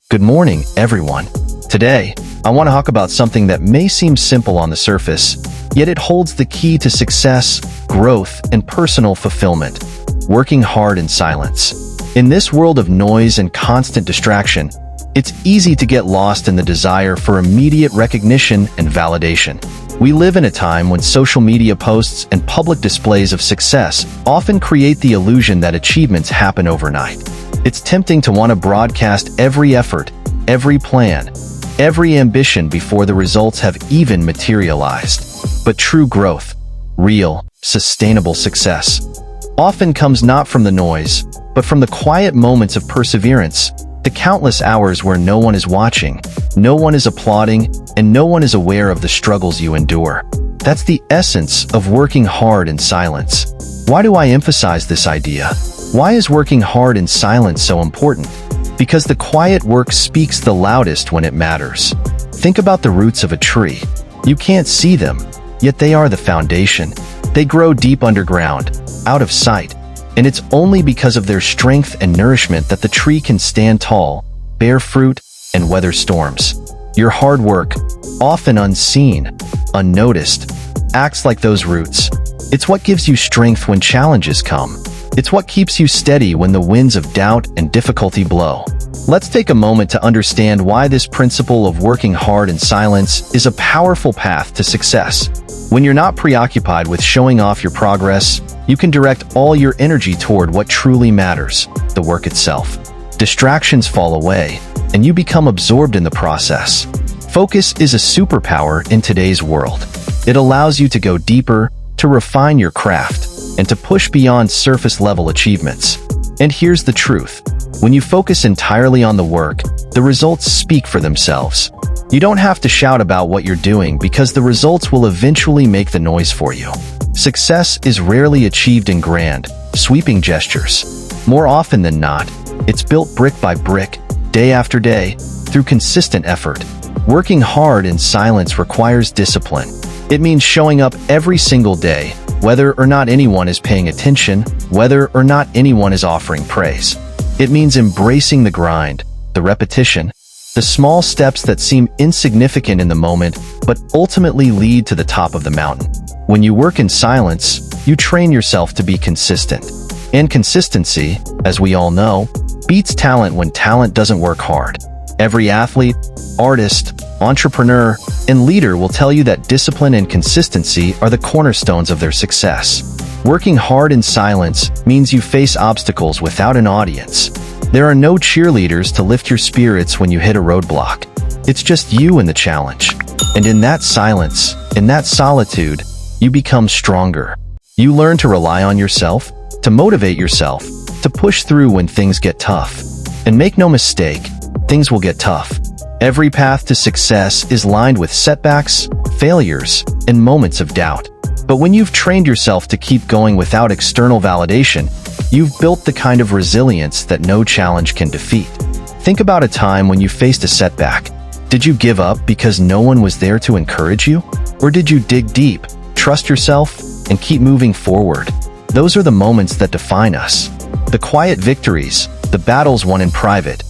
Good morning, everyone. Today, I want to talk about something that may seem simple on the surface, yet it holds the key to success, growth, and personal fulfillment: working hard in silence. In this world of noise and constant distraction, it's easy to get lost in the desire for immediate recognition and validation. We live in a time when social media posts and public displays of success often create the illusion that achievements happen overnight. It's tempting to want to broadcast every effort, every plan, every ambition before the results have even materialized. But true growth, real, sustainable success, often comes not from the noise, but from the quiet moments of perseverance, the countless hours where no one is watching, no one is applauding, and no one is aware of the struggles you endure. That's the essence of working hard in silence. Why do I emphasize this idea? Why is working hard in silence so important? Because the quiet work speaks the loudest when it matters. Think about the roots of a tree. You can't see them, yet they are the foundation. They grow deep underground, out of sight, and it's only because of their strength and nourishment that the tree can stand tall, bear fruit, and weather storms. Your hard work, often unseen, unnoticed, acts like those roots. It's what gives you strength when challenges come. It's what keeps you steady when the winds of doubt and difficulty blow. Let's take a moment to understand why this principle of working hard in silence is a powerful path to success. When you're not preoccupied with showing off your progress, you can direct all your energy toward what truly matters: the work itself. Distractions fall away, and you become absorbed in the process. Focus is a superpower in today's world. It allows you to go deeper, to refine your craft, and to push beyond surface-level achievements. And here's the truth: when you focus entirely on the work, the results speak for themselves. You don't have to shout about what you're doing because the results will eventually make the noise for you. Success is rarely achieved in grand, sweeping gestures. More often than not, it's built brick by brick, day after day, through consistent effort. Working hard in silence requires discipline. It means showing up every single day, whether or not anyone is paying attention, whether or not anyone is offering praise. It means embracing the grind, the repetition, the small steps that seem insignificant in the moment, but ultimately lead to the top of the mountain. When you work in silence, you train yourself to be consistent. And consistency, as we all know, beats talent when talent doesn't work hard. Every athlete, artist, entrepreneur, and leader will tell you that discipline and consistency are the cornerstones of their success. Working hard in silence means you face obstacles without an audience. There are no cheerleaders to lift your spirits when you hit a roadblock. It's just you and the challenge. And in that silence, in that solitude, you become stronger. You learn to rely on yourself, to motivate yourself, to push through when things get tough. And make no mistake, things will get tough. Every path to success is lined with setbacks, failures, and moments of doubt. But when you've trained yourself to keep going without external validation, you've built the kind of resilience that no challenge can defeat. Think about a time when you faced a setback. Did you give up because no one was there to encourage you? Or did you dig deep, trust yourself, and keep moving forward? Those are the moments that define us. The quiet victories, the battles won in private.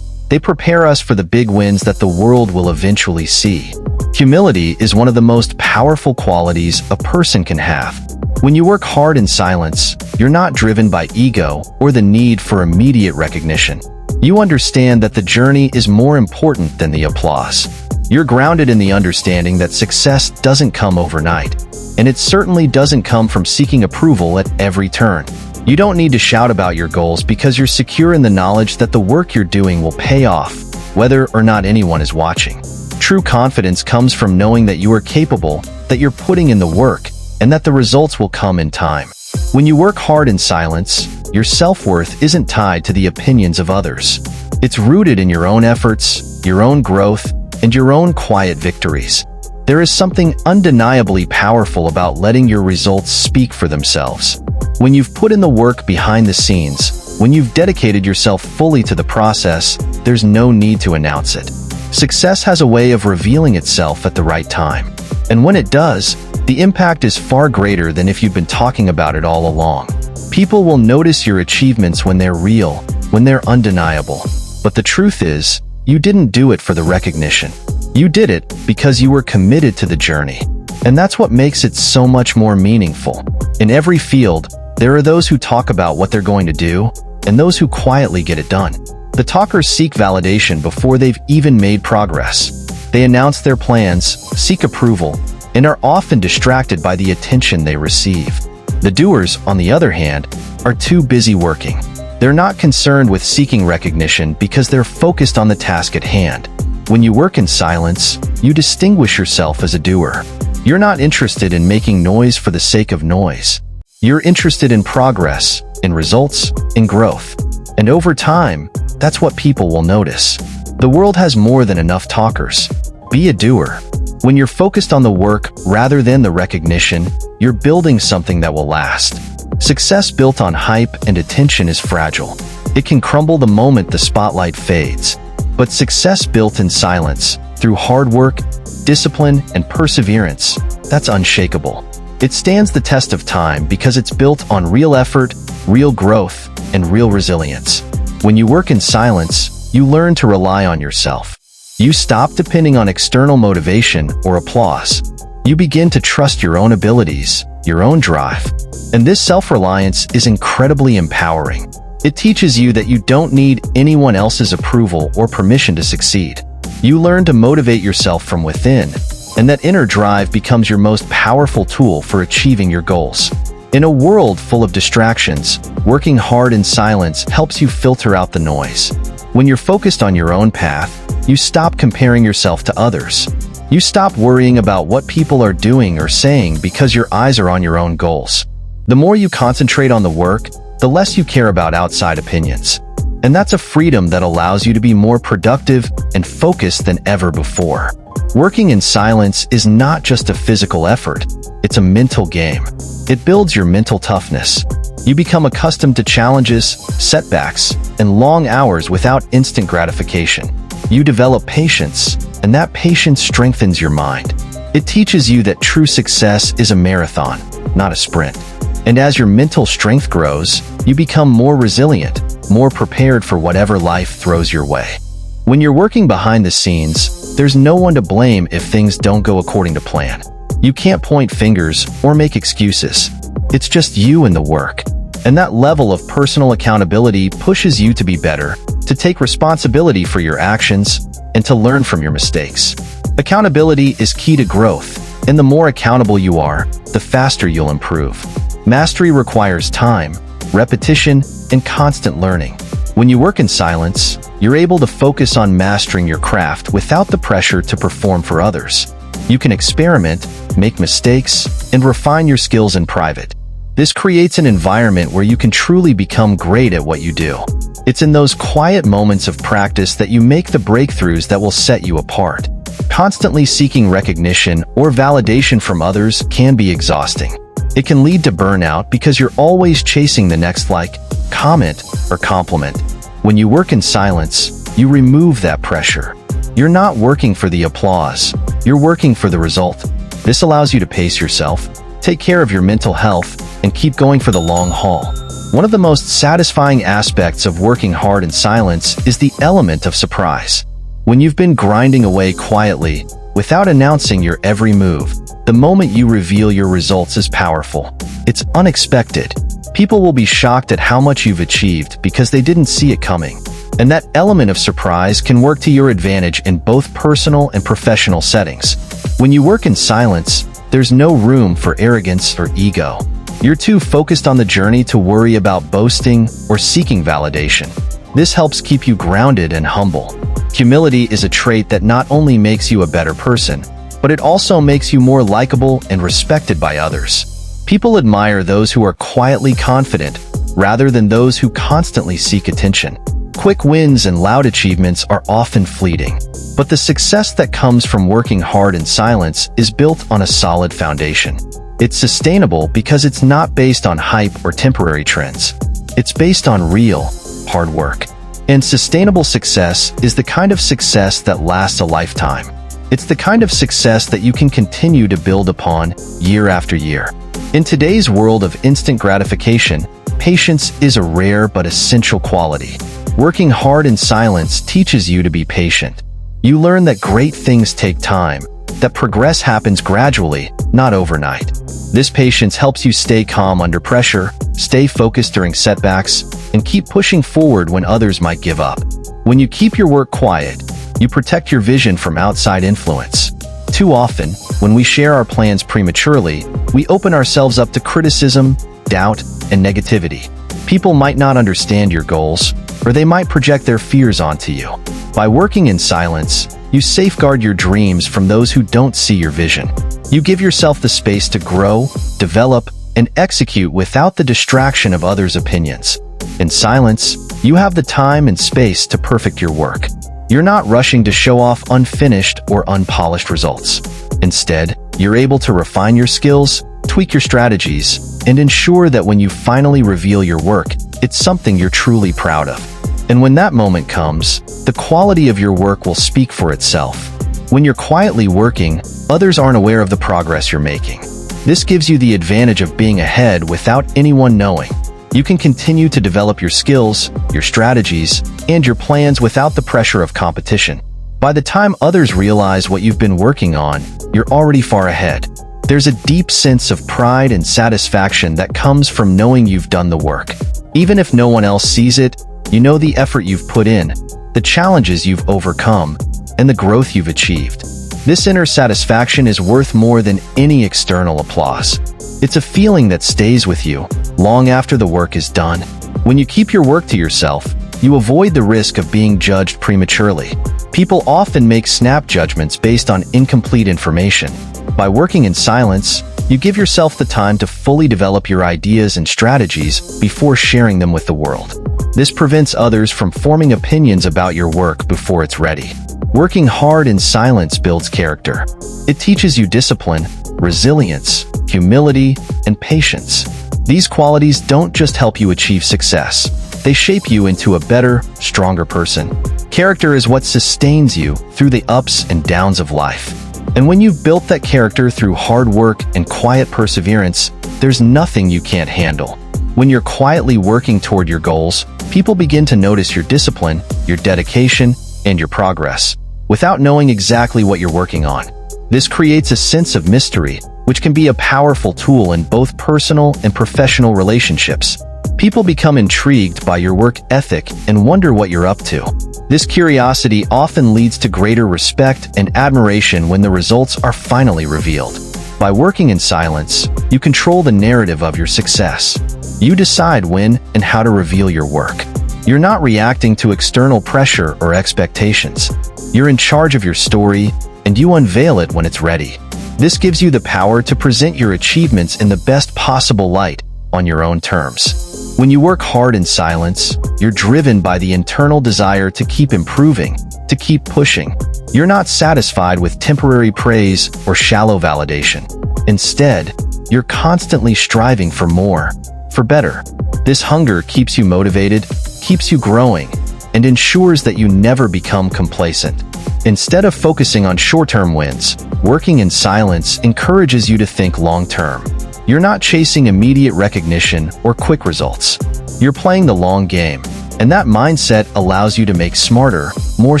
They prepare us for the big wins that the world will eventually see. Humility is one of the most powerful qualities a person can have. When you work hard in silence, you're not driven by ego or the need for immediate recognition. You understand that the journey is more important than the applause. You're grounded in the understanding that success doesn't come overnight, and it certainly doesn't come from seeking approval at every turn. You don't need to shout about your goals because you're secure in the knowledge that the work you're doing will pay off, whether or not anyone is watching. True confidence comes from knowing that you are capable, that you're putting in the work, and that the results will come in time. When you work hard in silence, your self-worth isn't tied to the opinions of others. It's rooted in your own efforts, your own growth, and your own quiet victories. There is something undeniably powerful about letting your results speak for themselves. When you've put in the work behind the scenes, when you've dedicated yourself fully to the process, there's no need to announce it. Success has a way of revealing itself at the right time. And when it does, the impact is far greater than if you've been talking about it all along. People will notice your achievements when they're real, when they're undeniable. But the truth is, You didn't do it for the recognition. You did it because you were committed to the journey. And that's what makes it so much more meaningful. In every field, there are those who talk about what they're going to do, and those who quietly get it done. The talkers seek validation before they've even made progress. They announce their plans, seek approval, and are often distracted by the attention they receive. The doers, on the other hand, are too busy working. They're not concerned with seeking recognition because they're focused on the task at hand. When you work in silence, you distinguish yourself as a doer. You're not interested in making noise for the sake of noise. You're interested in progress, in results, in growth. And over time, that's what people will notice. The world has more than enough talkers. Be a doer. When you're focused on the work rather than the recognition, you're building something that will last. Success built on hype and attention is fragile. It can crumble the moment the spotlight fades. But success built in silence, through hard work, discipline, and perseverance, that's unshakable. It stands the test of time because it's built on real effort, real growth, and real resilience. When you work in silence, you learn to rely on yourself. You stop depending on external motivation or applause. You begin to trust your own abilities, your own drive. And this self-reliance is incredibly empowering. It teaches you that you don't need anyone else's approval or permission to succeed. You learn to motivate yourself from within, and that inner drive becomes your most powerful tool for achieving your goals. In a world full of distractions, working hard in silence helps you filter out the noise. When you're focused on your own path, you stop comparing yourself to others. You stop worrying about what people are doing or saying because your eyes are on your own goals. The more you concentrate on the work, the less you care about outside opinions. And that's a freedom that allows you to be more productive and focused than ever before. Working in silence is not just a physical effort, it's a mental game. It builds your mental toughness. You become accustomed to challenges, setbacks, and long hours without instant gratification. You develop patience, and that patience strengthens your mind. It teaches you that true success is a marathon, not a sprint. And as your mental strength grows, you become more resilient, more prepared for whatever life throws your way. When you're working behind the scenes, there's no one to blame if things don't go according to plan. You can't point fingers or make excuses. It's just you and the work. And that level of personal accountability pushes you to be better, to take responsibility for your actions, and to learn from your mistakes. Accountability is key to growth, and the more accountable you are, the faster you'll improve. Mastery requires time, repetition, and constant learning. When you work in silence, you're able to focus on mastering your craft without the pressure to perform for others. You can experiment, make mistakes, and refine your skills in private. This creates an environment where you can truly become great at what you do. It's in those quiet moments of practice that you make the breakthroughs that will set you apart. Constantly seeking recognition or validation from others can be exhausting. It can lead to burnout because you're always chasing the next like, comment, or compliment. When you work in silence, you remove that pressure. You're not working for the applause. You're working for the result. This allows you to pace yourself, take care of your mental health, and keep going for the long haul. One of the most satisfying aspects of working hard in silence is the element of surprise. When you've been grinding away quietly, without announcing your every move, the moment you reveal your results is powerful. It's unexpected. People will be shocked at how much you've achieved because they didn't see it coming. And that element of surprise can work to your advantage in both personal and professional settings. When you work in silence, there's no room for arrogance or ego. You're too focused on the journey to worry about boasting or seeking validation. This helps keep you grounded and humble. Humility is a trait that not only makes you a better person, but it also makes you more likable and respected by others. People admire those who are quietly confident rather than those who constantly seek attention. Quick wins and loud achievements are often fleeting, but the success that comes from working hard in silence is built on a solid foundation. It's sustainable because it's not based on hype or temporary trends. It's based on real, hard work. And sustainable success is the kind of success that lasts a lifetime. It's the kind of success that you can continue to build upon year after year. In today's world of instant gratification, patience is a rare but essential quality. Working hard in silence teaches you to be patient. You learn that great things take time, that progress happens gradually, not overnight. This patience helps you stay calm under pressure, stay focused during setbacks, and keep pushing forward when others might give up. When you keep your work quiet, you protect your vision from outside influence. Too often, when we share our plans prematurely, we open ourselves up to criticism, doubt, and negativity. People might not understand your goals, or they might project their fears onto you. By working in silence, you safeguard your dreams from those who don't see your vision. You give yourself the space to grow, develop, and execute without the distraction of others' opinions. In silence, you have the time and space to perfect your work. You're not rushing to show off unfinished or unpolished results. Instead, you're able to refine your skills, tweak your strategies, and ensure that when you finally reveal your work, it's something you're truly proud of. And when that moment comes, the quality of your work will speak for itself. When you're quietly working, others aren't aware of the progress you're making. This gives you the advantage of being ahead without anyone knowing. You can continue to develop your skills, your strategies, and your plans without the pressure of competition. By the time others realize what you've been working on, you're already far ahead. There's a deep sense of pride and satisfaction that comes from knowing you've done the work. Even if no one else sees it, you know the effort you've put in, the challenges you've overcome, and the growth you've achieved. This inner satisfaction is worth more than any external applause. It's a feeling that stays with you long after the work is done. When you keep your work to yourself, you avoid the risk of being judged prematurely. People often make snap judgments based on incomplete information. By working in silence, you give yourself the time to fully develop your ideas and strategies before sharing them with the world. This prevents others from forming opinions about your work before it's ready. Working hard in silence builds character. It teaches you discipline, resilience, humility, and patience. These qualities don't just help you achieve success. They shape you into a better, stronger person. Character is what sustains you through the ups and downs of life. And when you've built that character through hard work and quiet perseverance, there's nothing you can't handle. When you're quietly working toward your goals, people begin to notice your discipline, your dedication, and your progress, without knowing exactly what you're working on. This creates a sense of mystery, which can be a powerful tool in both personal and professional relationships. People become intrigued by your work ethic and wonder what you're up to. This curiosity often leads to greater respect and admiration when the results are finally revealed. By working in silence, you control the narrative of your success. You decide when and how to reveal your work. You're not reacting to external pressure or expectations. You're in charge of your story, and you unveil it when it's ready. This gives you the power to present your achievements in the best possible light, on your own terms. When you work hard in silence, you're driven by the internal desire to keep improving, to keep pushing. You're not satisfied with temporary praise or shallow validation. Instead, you're constantly striving for more, for better. This hunger keeps you motivated, keeps you growing, and ensures that you never become complacent. Instead of focusing on short-term wins, working in silence encourages you to think long-term. You're not chasing immediate recognition or quick results. You're playing the long game, and that mindset allows you to make smarter, more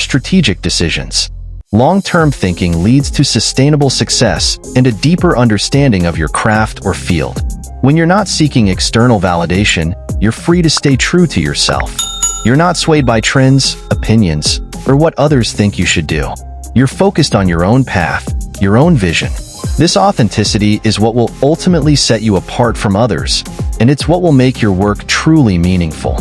strategic decisions. Long-term thinking leads to sustainable success and a deeper understanding of your craft or field. When you're not seeking external validation, you're free to stay true to yourself. You're not swayed by trends, opinions, or what others think you should do. You're focused on your own path, your own vision. This authenticity is what will ultimately set you apart from others, and it's what will make your work truly meaningful.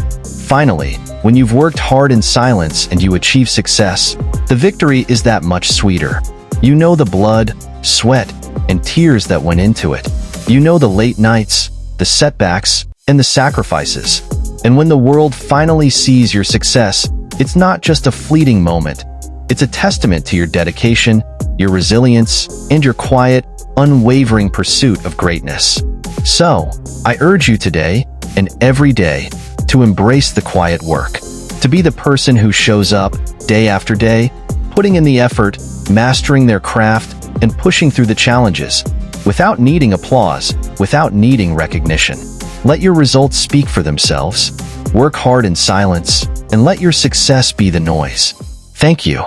Finally, when you've worked hard in silence and you achieve success, the victory is that much sweeter. You know the blood, sweat, and tears that went into it. You know the late nights, the setbacks, and the sacrifices. And when the world finally sees your success, it's not just a fleeting moment. It's a testament to your dedication, your resilience, and your quiet, unwavering pursuit of greatness. So, I urge you today, and every day, to embrace the quiet work. To be the person who shows up, day after day, putting in the effort, mastering their craft, and pushing through the challenges, without needing applause, without needing recognition. Let your results speak for themselves. Work hard in silence, and let your success be the noise. Thank you.